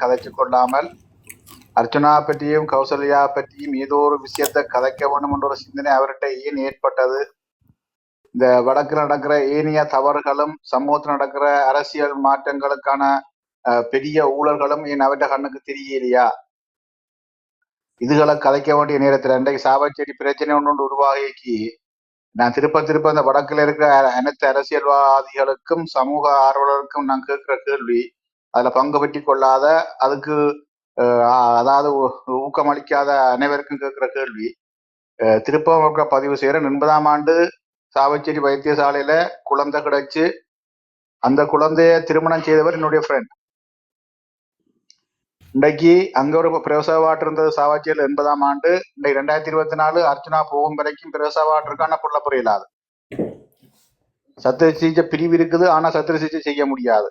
கதைச்சு கொள்ளாமல் அர்ச்சுனா பற்றியும் கௌசல்யா பற்றியும் ஏதோ ஒரு விஷயத்தை கதைக்க வேண்டும் என்ற ஒரு சிந்தனை அவர்கிட்ட ஏன் ஏற்பட்டது? இந்த வடக்கில் நடக்கிற ஏனைய தவறுகளும் சமூகத்தில் நடக்கிற அரசியல் மாற்றங்களுக்கான பெரிய ஊழல்களும் ஏன் அவர்கிட்ட கண்ணுக்கு தெரியலையா? இதுகளை கதைக்க வேண்டிய நேரத்தில் இன்றைக்கு சாவச்சேரி பிரச்சனை ஒன்று உருவாகி நான் திருப்ப அந்த வடக்கில் இருக்கிற அனைத்து அரசியல்வாதிகளுக்கும் சமூக ஆர்வலருக்கும் நான் கேட்கிற கேள்வி, அதுல பங்கு பெற்றி கொள்ளாத அதுக்கு அதாவது ஊக்கமளிக்காத அனைவருக்கும் கேட்கிற கேள்வி, திருப்ப பதிவு செய்யற 80ஆம் ஆண்டு சாவச்சேரி வைத்தியசாலையில குழந்தை கிடைச்சு அந்த குழந்தைய திருமணம் செய்தவர் என்னுடைய ஃப்ரெண்ட். இன்றைக்கு அங்க ஒரு பிரசவாட்டு இருந்தது சாவச்சேரியில் 80ஆம் ஆண்டு. இன்றைக்கு 2024 அர்ச்சனா போகும் வரைக்கும் பிரசவாட்டு இருக்கான புள்ள புரியலாது. சத்திர சிகிச்சை பிரிவு இருக்குது, ஆனா சத்திர சிகிச்சை செய்ய முடியாது.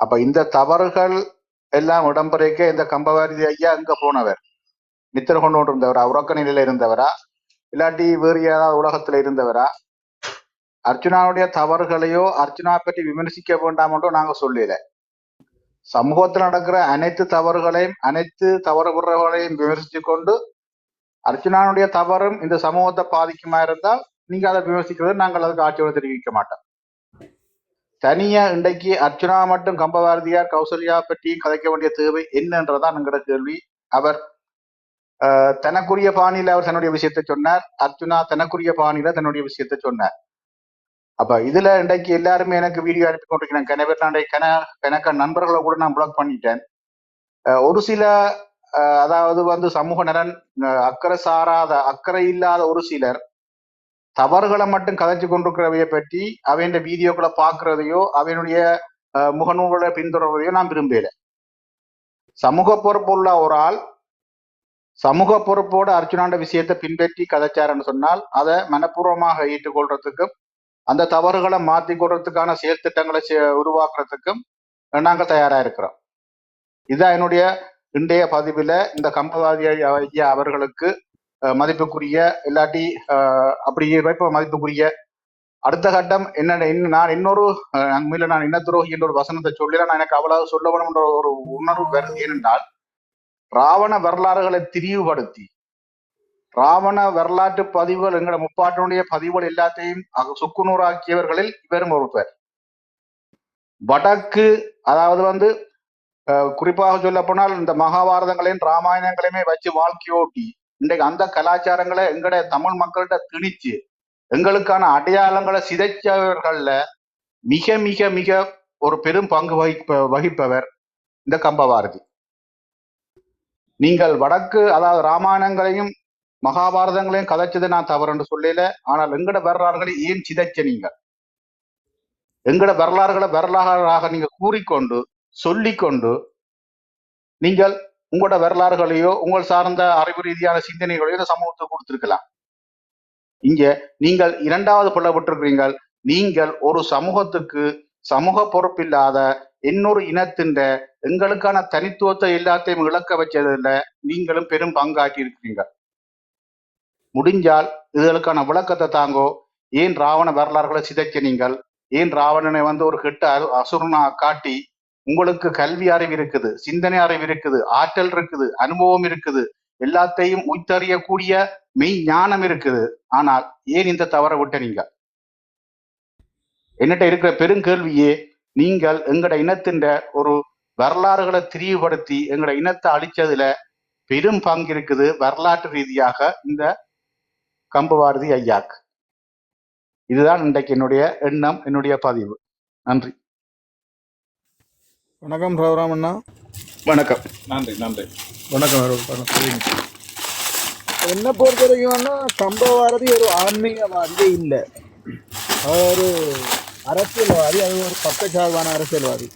அப்ப இந்த தவறுகள் எல்லாம் இடம்பெறைக்க இந்த கம்பவாரதி ஐயா இங்க போனவர் நித்திர கொண்டு இருந்தவரா, உறக்க நிலையில இருந்தவரா, இல்லாட்டி வேறு ஏதாவது உலகத்துல இருந்தவரா? அர்ச்சுனாவுடைய தவறுகளையோ அர்ச்சுனா பற்றி விமர்சிக்க வேண்டாம் என்றோ நாங்க சொல்லல. சமூகத்தில் நடக்கிற அனைத்து தவறுகளையும் அனைத்து தவறுகளையும் விமர்சித்து கொண்டு அர்ச்சுனாவுடைய தவறும் இந்த சமூகத்தை பாதிக்குமா இருந்தால் நீங்க அதை விமர்சிக்கிறது நாங்கள் அதுக்கு ஆட்சியோடு தெரிவிக்க மாட்டோம். தனியா இன்றைக்கு அர்ச்சுனா மட்டும் கம்பபாரதியார் கௌசல்யா பற்றி கதைக்க வேண்டிய தேவை என்னன்றதான் என்கிற கேள்வி. அவர் தனக்குரிய பாணியில அவர் தன்னுடைய விஷயத்தை சொன்னார், அர்ச்சுனா தனக்குரிய பாணியில தன்னுடைய விஷயத்தை சொன்னார். அப்ப இதுல இன்றைக்கு எல்லாருமே எனக்கு வீடியோ அனுப்பி கொண்டிருக்கிறேன். கணக்க நண்பர்களை கூட நான் பிளாக் பண்ணிட்டேன். ஒரு சில அதாவது சமூக நலன் அக்கறை சாராத அக்கறை இல்லாத ஒரு சிலர் தவறுகளை மட்டும் கதைச்சு கொண்டிருக்கிறவைய பற்றி அவைய வீடியோக்களை பார்க்கறதையோ அவையனுடைய முகநூல்களை பின்தொடர்வதையோ நான் விரும்பல. சமூக பொறுப்பு உள்ள ஒரு ஆள் சமூக பொறுப்போட அர்ச்சுனாண்ட விஷயத்தை பின்பற்றி கதைச்சாருன்னு சொன்னால் அதை மனப்பூர்வமாக ஏற்றுக்கொள்றதுக்கும் அந்த தவறுகளை மாற்றி கொள்றதுக்கான செயல் திட்டங்களை உருவாக்குறதுக்கும் நாங்கள் தயாரா இருக்கிறோம். இதுதான் என்னுடைய இன்றைய பதிவுல இந்த கம்பவாதி ஐயா அவர்களுக்கு மதிப்புக்குரிய இல்லாட்டி அப்படி வைப்ப மதிப்புக்குரிய அடுத்த கட்டம் என்ன, நான் இன்னொரு நான் என்ன துரோகி என்ற ஒரு வசனத்தை சொல்லல. நான் எனக்கு அவ்வளவு சொல்ல வேணும் என்ற ஒரு உணர்வு வருது. ஏனென்றால் ராவண வரலாறுகளை திரிவுபடுத்தி ராவண வரலாற்று பதிவுகள் எங்களோட முப்பாட்டனுடைய பதிவுகள் எல்லாத்தையும் சுக்குநூறாக்கியவர்களில் இவரும் ஒருவர். வடக்கு அதாவது குறிப்பாக சொல்ல போனால் இந்த மகாபாரதங்களையும் ராமாயணங்களையுமே வச்சு வாழ்க்கையோட்டி இன்றைக்கு அந்த கலாச்சாரங்களை எங்கட தமிழ் மக்கள்கிட்ட திணிச்சு எங்களுக்கான அடையாளங்களை சிதைச்சவர்கள்ல மிக மிக மிக ஒரு பெரும் பங்கு வகிப்பவர் இந்த கம்பபாரதி. நீங்கள் வடக்கு அதாவது ராமாயணங்களையும் மகாபாரதங்களையும் கதைச்சது நான் தவறு என்று சொல்லல. ஆனால் எங்கட வரலாறுகளை ஏன் சிதைச்ச நீங்கள்? எங்கட வரலாறுகளை நீங்க கூறிக்கொண்டு சொல்லிக்கொண்டு நீங்கள் உங்களோட வரலாறுகளையோ உங்கள் சார்ந்த அறிவு ரீதியான சிந்தனைகளையோ இந்த சமூகத்துக்கு கொடுத்திருக்கலாம். இங்க நீங்கள் இரண்டாவது புலப்பட்டிருக்கிறீர்கள். நீங்கள் ஒரு சமூகத்துக்கு சமூக பொறுப்பில்லாத இன்னொரு இனத்தின் எங்களுக்கான தனித்துவத்தை எல்லாத்தையும் இழக்க வச்சதுல நீங்களும் பெரும் பங்காற்றி இருக்கிறீங்க. முடிஞ்சால் இதுகளுக்கான விளக்கத்தை தாங்கோ. ஏன் ராவண வரலாறுகளை சிதைக்க நீங்கள்? ஏன் ராவணனை ஒரு கெட்ட அசுரனா காட்டி உங்களுக்கு கல்வி அறிவு இருக்குது, சிந்தனை அறிவு இருக்குது, ஆற்றல் இருக்குது, அனுபவம் இருக்குது, எல்லாத்தையும் உய்தறியக்கூடிய மெய் ஞானம் இருக்குது. ஆனால் ஏன் இந்த தவறை விட்ட நீங்க? என்னட்ட இருக்கிற பெருங்கேள்வியே, நீங்கள் எங்கட இனத்தின் ஒரு வரலாறுகளை திரிவுபடுத்தி எங்கட இனத்தை அழிச்சதுல பெரும் பங்கு இருக்குது வரலாற்று ரீதியாக இந்த கம்பபாரதி ஐயாக்கு. இதுதான் இன்றைக்கு என்னுடைய எண்ணம், என்னுடைய பதிவு. நன்றி. வணக்கம் ரகுராமண்ணா. வணக்கம். நன்றி நன்றி. வணக்கம். என்ன பொறுத்த வரைக்கும்னா கம்பபாரதி ஒரு ஆன்மீகவாதியே இல்லை, ஒரு அரசியல்வாதி. அது ஒரு பக்கச்சார்பான அரசியல்வாதி.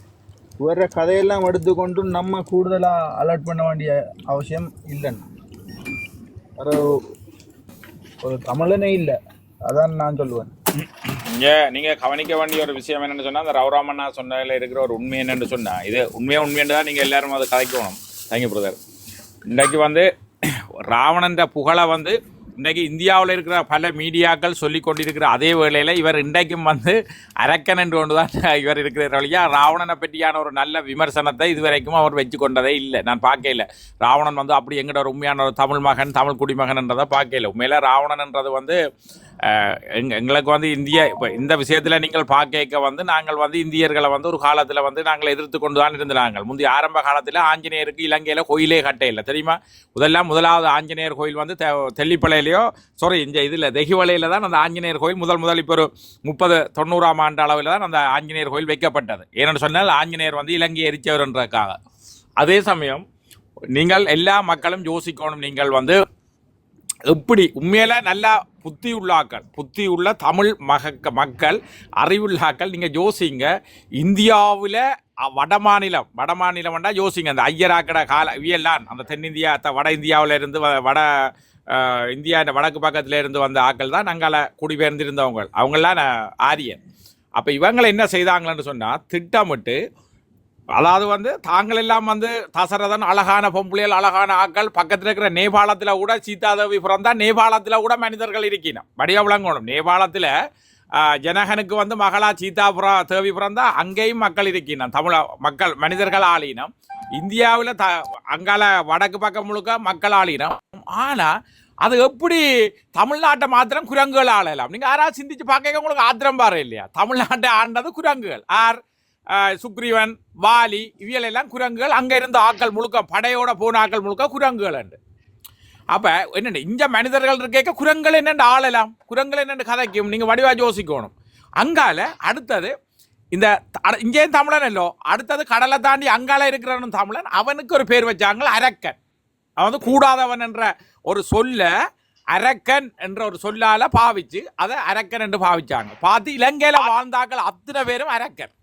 வேற கதையெல்லாம் எடுத்துக்கொண்டு நம்ம கூடுதலாக அலர்ட் பண்ண வேண்டிய அவசியம் இல்லைன்னா ஒரு தமிழனே இல்லை. அதான் நான் சொல்லுவேன். நீங்க கவனிக்க வேண்டிய ஒரு விஷயம் என்னன்னு சொன்னா, அந்த ரகுராமண்ணா சொன்னதுல இருக்கிற ஒரு உண்மை என்னன்னு சொன்னா, இது உண்மைன்னு தான் நீங்க எல்லாரும் அதை கதைக்கணும். Thank you brother. இன்றைக்கு ராவணன்ற புகழை இன்றைக்கு இந்தியாவில் இருக்கிற பல மீடியாக்கள் சொல்லி கொண்டிருக்கிற அதே வேளையில் இவர் இன்றைக்கும் வந்து அரக்கன் என்று கொண்டு தான் இவர் இருக்கிற வழியா ராவணனை பற்றியான ஒரு நல்ல விமர்சனத்தை இதுவரைக்கும் அவர் வச்சு கொண்டதே இல்லை. நான் பார்க்கல ராவணன் வந்து அப்படி எங்கட ஒரு உண்மையான ஒரு தமிழ் மகன் தமிழ் குடிமகன்ன்றதை பார்க்கல. உண்மையில ராவணன்ன்றது வந்து எங்களுக்கு வந்து இப்போ இந்த விஷயத்தில் நீங்கள் பார்க்க வந்து நாங்கள் வந்து இந்தியர்களை வந்து ஒரு காலத்தில் வந்து நாங்கள் எதிர்த்து கொண்டு தான் இருந்தாங்க. முந்தைய ஆரம்ப காலத்தில் ஆஞ்சநேயருக்கு இலங்கையில் கோயிலே கட்டையில் தெரியுமா? முதலாவது ஆஞ்சநேயர் கோயில் வந்து தெல்லிப்பளையிலையோ இந்த இதில் தெஹிவளையில் தான் அந்த ஆஞ்சநேயர் கோயில் முதல் இப்போ ஒரு 90-90ஆம் ஆண்டு அளவில் தான் அந்த ஆஞ்சநேயர் கோயில் வைக்கப்பட்டது. ஏன்னு சொன்னால் ஆஞ்சநேயர் வந்து இலங்கையை எரிச்சவர்ன்றதுக்காக. அதே சமயம் நீங்கள் எல்லா மக்களும் யோசிக்கணும். நீங்கள் வந்து எப்படி உண்மையில நல்லா புத்தி உள்ள தமிழ் மக்கள் அறிவுள்ளாக்கள் நீங்கள் யோசிங்க. இந்தியாவில் வடமாநிலம்டா யோசிங்க. அந்த ஐயராக்கட கால இவியெல்லாம் அந்த தென்னிந்தியா வட இந்தியாவில் இருந்து வட இந்தியா இந்த வடக்கு பக்கத்தில் இருந்து வந்த ஆக்கள் தான் நாங்கள் குடிபெயர்ந்திருந்தவங்க. அவங்களாம் ஆரியன். அப்போ இவங்களை என்ன செய்தாங்கன்னு சொன்னால் திட்டமிட்டு, அதாவது வந்து தாங்கள் எல்லாம் வந்து தசரதன் அழகான பொம்புளியல் அழகான ஆக்கள் பக்கத்தில் இருக்கிற நேபாளத்தில் கூட சீதாதேவி பிறந்தா நேபாளத்தில் கூட மனிதர்கள் இருக்கணும். வடிவ விளங்கணும். நேபாளத்தில் ஜனகனுக்கு வந்து மகளா தேவி பிறந்தா அங்கேயும் மக்கள் இருக்கணும். தமிழ மக்கள் மனிதர்கள் ஆளினம். இந்தியாவில் அங்கால வடக்கு பக்கம் முழுக்க மக்கள் ஆளினம். ஆனால் அது எப்படி தமிழ்நாட்டை மாத்திரம் குரங்குகள் ஆளலாம்? நீங்கள் யாராவது சிந்திச்சு பார்க்க உங்களுக்கு ஆத்திரம் பாரு இல்லையா? தமிழ்நாட்டை ஆண்டது குரங்குகள். சுக்ரீவன் வாலி இவியலெல்லாம் குரங்குகள். அங்கே இருந்த ஆக்கள் முழுக்க படையோட போன ஆக்கள் முழுக்க குரங்குகள் உண்டு. அப்போ என்னென்ன இங்கே மனிதர்கள் இருக்க குரங்குகள் என்னென்று ஆளலாம், குரங்குகள் என்னென்று கதைக்கும். நீங்கள் வடிவா யோசிக்கணும். அங்கால அடுத்தது இந்த இங்கேயும் தமிழன் இல்லோ, அடுத்தது கடலை தாண்டி அங்கால இருக்கிறவனும் தமிழன். அவனுக்கு ஒரு பேர் வச்சாங்க அரக்கன். அவன் வந்து கூடாதவன் என்ற ஒரு சொல்ல அரக்கன் என்ற ஒரு சொல்லால பாவிச்சு அதை அரக்கன் என்று பாவிச்சாங்க. பார்த்து இலங்கையில் வாழ்ந்தாக்கள் அத்தனை பேரும் அரக்கன்.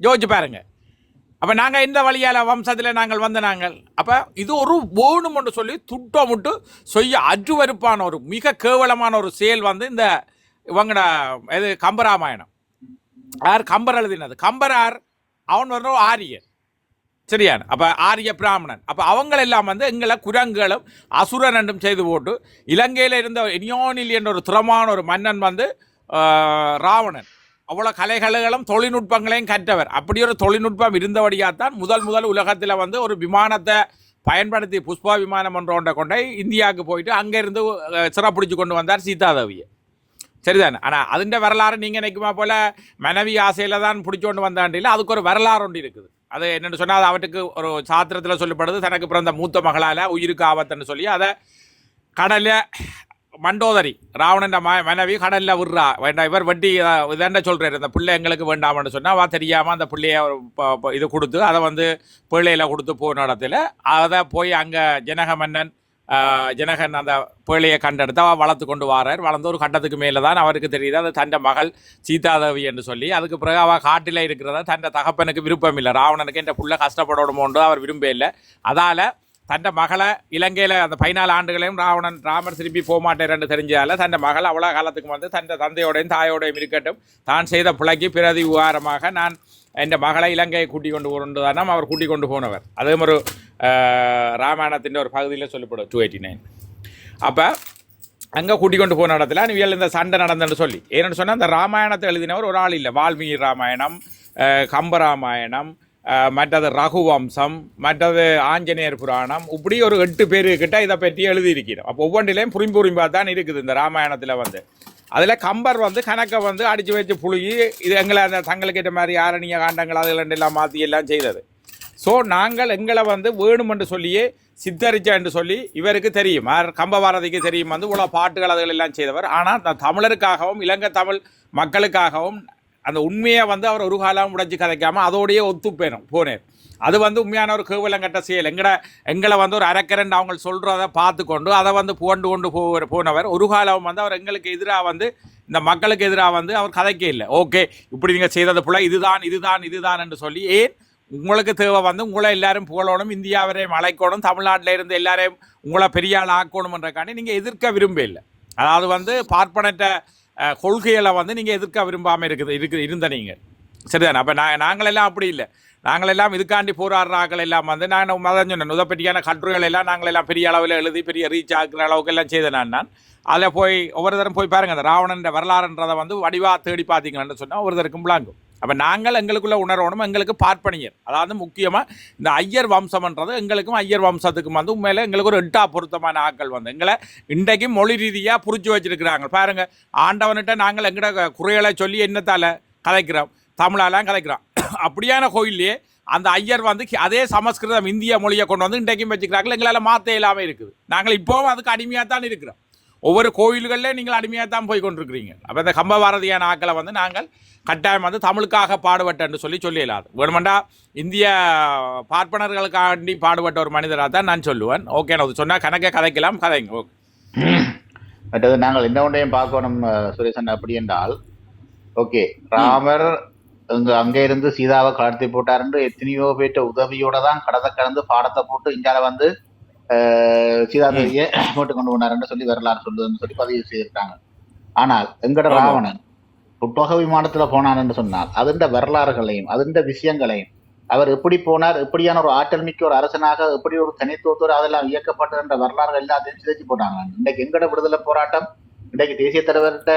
யோசிச்சு பாருங்க. அப்போ நாங்கள் இந்த வழியால் வம்சத்தில் நாங்கள் வந்த நாங்கள். அப்போ இது ஒரு வேணுமென்று சொல்லி துட்டமிட்டு செய்ய அற்றுவருப்பான ஒரு மிக கேவலமான ஒரு செயல் வந்து இந்த இவங்கட இது கம்பராமாயணம். கம்பர் எழுதினது. கம்பரார் அவன் வர்ற ஆரியன், சரியான. அப்போ ஆரிய பிராமணன். அப்போ அவங்களெல்லாம் வந்து எங்களை குரங்குகளும் அசுரன் என்றும் செய்து போட்டு இலங்கையில் இருந்த இனியோனில் என்ற ஒரு திறமான ஒரு மன்னன் வந்து ராவணன் அவ்வளோ கலைகளும் தொழில்நுட்பங்களையும் கற்றவர். அப்படி ஒரு தொழில்நுட்பம் இருந்தபடியாகத்தான் முதல் உலகத்தில் வந்து ஒரு விமானத்தை பயன்படுத்தி புஷ்பா விமானம் ஒன்றை கொண்டே இந்தியாவுக்கு போயிட்டு அங்கேருந்து சிறப்பிடிச்சு கொண்டு வந்தார் சீதாதேவியை, சரிதானே? ஆனால் அதுண்ட வரலாறு நீங்கள் நினைக்குமா போல் மனைவி ஆசையில் தான் பிடிச்சி கொண்டு வந்தாண்டில் அதுக்கு ஒரு வரலாறு ஒன்று இருக்குது. அது என்னென்னு சொன்னால் அது அவற்றுக்கு ஒரு சாத்திரத்தில் சொல்லப்படுது. தனக்கு பிறந்த மூத்த மகளால் உயிருக்கு ஆபத்துன்னு சொல்லி அதை கடலில் மண்டோதரி ராவணன் மனைவி கடலில் விடுறா. வேண்டாம் இவர் வட்டி இதாண்ட சொல்கிறார், இந்த பிள்ளை எங்களுக்கு வேண்டாம்னு சொன்னால் அவள் தெரியாமல் அந்த பிள்ளைய இது கொடுத்து அதை வந்து பிள்ளையில் கொடுத்து போன இடத்துல அதை போய் அங்கே ஜனகன் அந்த பிள்ளையை கண்டெடுத்து அவள் வளர்த்து கொண்டு வரார். வளர்ந்து ஒரு கட்டத்துக்கு மேலே தான் அவருக்கு தெரியுது அது தன் மகள் சீதாதேவி என்று சொல்லி. அதுக்கு பிறகு அவள் காட்டில் இருக்கிறதா தன் தகப்பனுக்கு விருப்பம் இல்லை. ராவணனுக்கு என்ற பிள்ளை கஷ்டப்படணுமோன்று அவர் விரும்ப இல்லை. அதால் தன் மகளை இலங்கையில் அந்த 14 ஆண்டுகளையும் ராமர் திருப்பி போக மாட்டேன்னு தெரிஞ்சால தன் மகள் அவ்வளோ காலத்துக்கு வந்து தன் தந்தையோடையும் தாயோடையும் இருக்கட்டும், தான் செய்த பிள்ளைக்கு பிரதி உகாரமாக நான் என் மகளை இலங்கையை கூட்டிக் கொண்டு போகணும் தானே அவர் கூட்டிக் கொண்டு போனவர். அதே ஒரு ராமாயணத்தின் ஒரு பகுதியில் சொல்லப்படும் 289. அப்போ அங்கே கூட்டிக் கொண்டு போன இடத்துல இவியல் இந்த சண்டை நடந்தன்னு சொல்லி ஏன்னு சொன்னால் அந்த ராமாயணத்தை எழுதினவர் ஒரு ஆள் இல்லை. வால்மீகி ராமாயணம், கம்பராமாயணம், மற்றது ரகுவம்சம், மற்றது ஆஞ்சநேயர் புராணம், இப்படி ஒரு 8 பேருக்கிட்ட இதை பற்றி எழுதியிருக்கிறோம். அப்போ ஒவ்வொன்றிலையும் புரிம்பாக தான் இருக்குது இந்த ராமாயணத்தில் வந்து. அதில் கம்பர் வந்து கணக்கை வந்து அடித்து வச்சு புழுகி இது எங்களை அந்த தங்களுக்கிட்ட மாதிரி ஆரணிய காண்டங்கள் அதுகள் எல்லாம் மாற்றி எல்லாம் செய்தது. ஸோ நாங்கள் எங்களை வந்து வேணுமென்று சொல்லியே சித்தரிச்சா என்று சொல்லி இவருக்கு தெரியும், கம்பபாரதிக்கு தெரியும் வந்து இவ்வளோ பாட்டுகள் அதுகள் எல்லாம் செய்தவர். ஆனால் தமிழருக்காகவும் இலங்கை தமிழ் மக்களுக்காகவும் அந்த உண்மையை வந்து அவர் ஒரு காலம் உடைச்சி கதைக்காமல் அதோடையே போனேன். அது வந்து உண்மையான ஒரு கேவலங்கட்ட செயல். எங்களை வந்து ஒரு அரக்கரன் அவங்க சொல்கிறத பார்த்து கொண்டு அதை வந்து கொண்டு போனவர் ஒரு காலம் வந்து அவர் எங்களுக்கு எதிராக வந்து இந்த மக்களுக்கு எதிராக வந்து அவர் கதைக்க இல்லை. ஓகே இப்படி நீங்கள் செய்தது போல இதுதான் என்று சொல்லி ஏன் உங்களுக்கு தேவை வந்து உங்களை எல்லாரும் புகழணும், இந்தியாவரையும் அழைக்கணும், தமிழ்நாட்டில் இருந்து எல்லாரையும் உங்களை பெரிய ஆள் ஆக்கணும்ன்றக்காண்டி நீங்கள் எதிர்க்க விரும்ப இல்லை. அதாவது வந்து பார்ப்பனற்ற கொள்கைகளை வந்து நீங்கள் எதிர்க்க விரும்பாமல் இருந்த நீங்கள், சரிதானே? அப்போ நாங்களெல்லாம் அப்படி இல்லை. நாங்கள் எல்லாம் இதுக்காண்டி போராடுற ஆக்கள் எல்லாம் வந்து நான் மதம் சொன்னேன் உதப்பட்டியான கட்டுரைகள் எல்லாம் நாங்கள் எல்லாம் பெரிய அளவில் எழுதி பெரிய ரீச் ஆக்குற அளவுக்கு எல்லாம் செய்தேன் நான் அதில் போய் ஒவ்வொரு தரம் போய் பாருங்கள் அந்த ராவணன் வரலாறுன்றதை வந்து வடிவாக தேடி பார்த்தீங்கன்னு சொன்னால் ஒருத்தருக்கும் விளாங்கும். அப்போ நாங்கள் எங்களுக்குள்ள உணர்வணும், எங்களுக்கு பார்ப்பனியர், அதாவது முக்கியமாக இந்த ஐயர் வம்சம்ன்றது எங்களுக்கும் ஐயர் வம்சத்துக்கும் வந்து உண்மையில எங்களுக்கு ஒரு எட்டா பொருத்தமான ஆக்கள் வந்து எங்களை இன்றைக்கும் மொழி ரீதியாக புரிச்சு வச்சிருக்கிறாங்க. பாருங்கள், ஆண்டவன்கிட்ட நாங்கள் எங்கட குறைகளை சொல்லி என்னத்தால் கதைக்கிறோம், தமிழாலாம் கதைக்கிறோம். அப்படியான கோயிலே அந்த ஐயர் வந்து அதே சமஸ்கிருதம் இந்திய மொழியை கொண்டு வந்து இன்றைக்கும் வச்சுக்கிறாங்க. எங்களால் மாற்ற இல்லாமல் இருக்குது. நாங்கள் இப்போவும் அதுக்கு அடிமையாக தான் இருக்கிறோம். ஒவ்வொரு கோயில்களில் நீங்கள் அடிமையாக தான் போய் கொண்டிருக்கிறீங்க. அப்போ இந்த கம்பபாரதியான ஆக்களை வந்து நாங்கள் கட்டாயம் வந்து தமிழுக்காக பாடுபட்டேன்னு சொல்லி இல்லாது வேணுமெண்டா இந்திய பார்ப்பனர்களுக்காண்டி பாடுபட்ட ஒரு மனிதராக தான் நான் சொல்லுவேன். ஓகே, நான் சொன்னால் கணக்கை கதைக்கலாம், கதைங்க. ஓகே, மற்றது நாங்கள் இந்த ஒன்றையும் பார்க்கணும் சுரேசன். அப்படி என்றால் ஓகே, ராமர் அங்கே இருந்து சீதாவை கடத்தி போட்டாருன்னு எத்தனையோ பேர்ட்ட உதவியோட தான் கடந்து பாடத்தை போட்டு இங்கால வந்து சீதாதேவியை போட்டு கொண்டு போனாருன்னு சொல்லி வரலாறு சொல்லுதுன்னு சொல்லி பதிவு செய்திருக்காங்க. ஆனால் எங்கட ராவணன் புத்தக விமானத்துல போனான்னு சொன்னால் அதுண்ட வரலாறுகளையும் அதுண்ட விஷயங்களையும் அவர் எப்படி போனார், எப்படியான ஒரு ஆற்றல் மிக்க ஒரு அரசனாக எப்படி ஒரு தனித்துவத்தோடு அதெல்லாம் இயக்கப்பட்டதுன்ற வரலாறுகள் எல்லாத்தையும் சிதைச்சு போட்டாங்க. இன்றைக்கு எங்கட விடுதலை போராட்டம், இன்றைக்கு தேசிய தலைவர்கிட்ட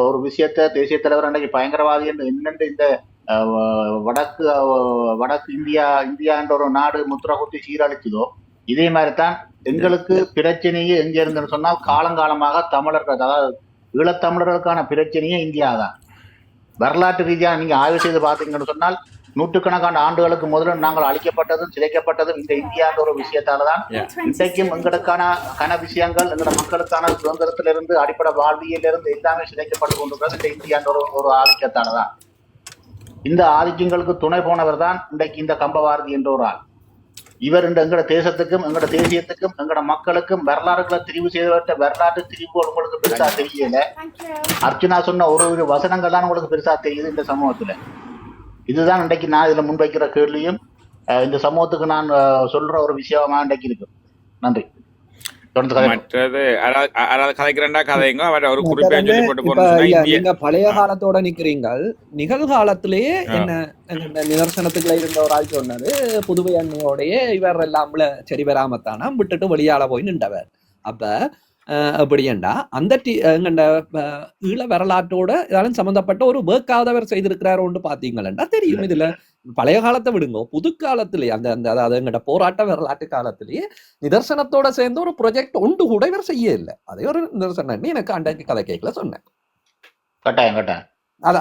ஒரு விஷயத்த தேசிய தலைவர் இன்றைக்கு பயங்கரவாதி என்று என்னென்று இந்த வடக்கு இந்தியா என்ற ஒரு நாடு முத்திர குத்தி சீரழிச்சதோ இதே மாதிரிதான் எங்களுக்கு பிரச்சனையே எங்க இருந்துன்னு சொன்னால் காலங்காலமாக தமிழர்கள், அதாவது ஈழத்தமிழர்களுக்கான பிரச்சனையே இந்தியா தான். வரலாற்று ரீதியாக நீங்க ஆய்வு செய்து பார்த்தீங்கன்னு சொன்னால் நூற்றுக்கணக்கான ஆண்டுகளுக்கு முதல்ல நாங்கள் அழிக்கப்பட்டதும் சிதைக்கப்பட்டதும் இந்த இந்தியான்ற ஒரு விஷயத்தாலதான். இன்றைக்கும் எங்களுக்கான விஷயங்கள் எங்களோட மக்களுக்கான சுதந்திரத்திலிருந்து அடிப்படை வாழ்வியலிருந்து எல்லாமே சிதைக்கப்பட்டு கொண்டிருக்கிறது இந்த இந்தியான்ற ஒரு ஆதிக்கத்தாலதான். இந்த ஆதிக்கங்களுக்கு துணை போனவர் தான் இன்றைக்கு இந்த கம்பபாரதி என்ற ஒரு ஆள். இவர் எங்கட தேசத்துக்கும் எங்கட தேசியத்துக்கும் எங்கட மக்களுக்கும் வரலாறுகளை தெரிவு செய்தவற்ற வரலாற்று திரிவு உங்களுக்கு பெருசா தெரியல. அர்ச்சுனா சொன்ன ஒரு வசனங்கள் தான் உங்களுக்கு பெருசா தெரியுது இந்த சமூகத்துல. இதுதான் இன்றைக்கு நான் இதுல முன்வைக்கிற கேள்வியும் இந்த சமூகத்துக்கு நான் சொல்ற ஒரு விஷயமா இன்றைக்கு இருக்கு. நன்றி. மற்றது கதைக்கிறேன்டா கதைங்க ஒரு நீங்க பழைய காலத்தோட நிக்கிறீங்கள். நிகழ்காலத்திலேயே என்ன நிதர்சனத்துக்குள்ள இருந்த ஒரு ஆள் சொன்னது புதுவை அண்மையோடைய இவர் எல்லாம்ல சரி வராமத்தானா விட்டுட்டு வெளியால போய் நின்றவர். அப்ப அப்படியேண்டா அந்த எங்கண்ட ஈழ வரலாற்றோட இதெல்லாம் சம்பந்தப்பட்ட ஒரு வேக்காதவர் செய்திருக்கிறார் ஒன்று பாத்தீங்களா தெரியும். இதுல பழைய காலத்தை விடுங்க, புது காலத்திலேயே அதாவது எங்கட போராட்ட வரலாற்று காலத்திலேயே நிதர்சனத்தோட சேர்ந்து ஒரு ப்ரொஜெக்ட் ஒன்று கூட இவர் செய்ய இல்லை. அதே ஒரு நிதர்சனம் எனக்கு அன்றைக்கு கதை கேட்கல சொன்னேன்.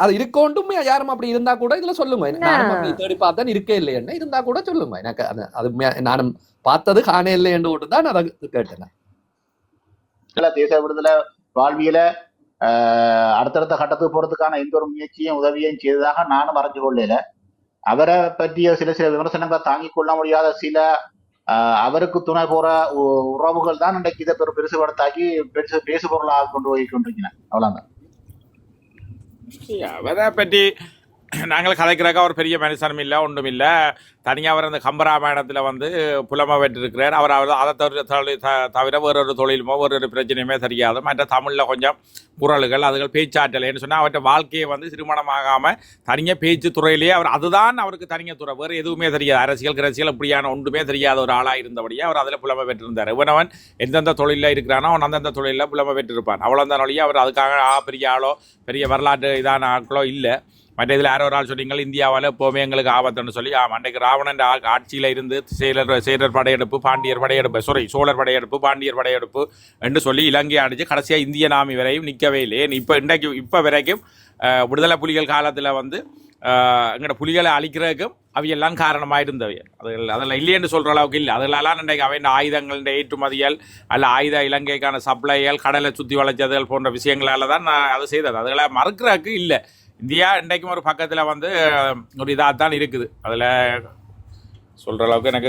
அது இருக்கோண்டும் யாரும் அப்படி இருந்தா கூட இதுல சொல்லுங்க. நானும் அப்படி தேடி பார்த்தேன் இருக்கே இல்லையன்னு இருந்தா கூட சொல்லுங்க. எனக்கு அது நானும் பார்த்தது காணே இல்லைன்னு கூட தான் அதை கேட்டேன். தேச விடுதலை வாழ்வியல அடுத்தடுத்த கட்டத்துக்கு போறதுக்கான எந்த ஒரு முயற்சியும் உதவியும் செய்ததாக நானும் மறைஞ்சு கொள்ளல. அவரை பற்றிய சில விமர்சனங்களை தாங்கிக் கொள்ள முடியாத சில அவருக்கு துணை போற உறவுகள் தான் இன்றைக்கு இதை பெருசுபடுத்தாக்கி பேசு பொருளாக கொண்டு போய் கொண்டிருக்கிறேன். அவ்வளவுதான். அவரை பற்றி நாங்கள் கதைக்கிறக்கா ஒரு பெரிய மனுஷனும் இல்லை, ஒன்றும் இல்லை. தனியாக அவர் அந்த கம்பராமாயணத்தில் வந்து புலமை பெற்றிருக்கிறார். அவர் அதை தவிர வேறொரு தொழிலுமோ ஒரு பிரச்சனையுமே தெரியாது. மற்ற தமிழில் கொஞ்சம் குரல்கள் அதுகள் பேச்சாற்றலைன்னு சொன்னால் அவர்கிட்ட வாழ்க்கையை வந்து திருமணமாகாமல் தனியாக பேச்சு துறையிலேயே அவர் அதுதான் அவருக்கு தனியாக துறை, வேறு எதுவுமே தெரியாது. அரசியல் இப்படியான ஒன்றுமே தெரியாத ஒரு ஆளாக இருந்தபடியே அவர் அதில் புலமை பெற்றிருந்தார். இவனவன் எந்தெந்த தொழிலில் இருக்கிறானோ அவன் அந்தந்த தொழிலில் புலமை பெற்றிருப்பான். அவ்வளோதான் வழியே அவர் அதுக்காக பெரிய ஆளோ பெரிய வரலாற்று இதான ஆட்களோ இல்லை. மற்ற இதில் யாரோ ஒரு ஆள் சொன்னீங்கள் இந்தியாவில் எப்போவுமே எங்களுக்கு ஆபத்துன்னு சொல்லி. அன்றைக்கு ராவணன் ஆட்சியில் இருந்து சேரர் படையெடுப்பு பாண்டியர் படையெடுப்பு சோழர் படையெடுப்பு பாண்டியர் படையெடுப்பு என்று சொல்லி இலங்கை அடித்து கடைசியாக இந்திய நாமி வரையும் நிற்கவே இல்லை. இப்போ வரைக்கும் விடுதலை புலிகள் காலத்தில் வந்து எங்களோட புலிகளை அழிக்கிறதுக்கும் அவையெல்லாம் காரணமாக இருந்தவை. அதில் இல்லையென்று சொல்கிற அளவுக்கு இல்லை. அதெல்லாம் இன்றைக்கு அவை ஆயுதங்களுடைய ஏற்றுமதிகள் அல்ல ஆயுத இலங்கைக்கான சப்ளைகள் கடலை சுற்றி வளைச்சதுகள் போன்ற விஷயங்களால் தான் நான் அதை செய்தது. அதுகளை மறுக்கிறதுக்கு இல்லை. இந்தியா இன்றைக்கும் ஒரு பக்கத்தில் வந்து ஒரு இதாக தான் இருக்குது. அதில் சொல்கிற அளவுக்கு எனக்கு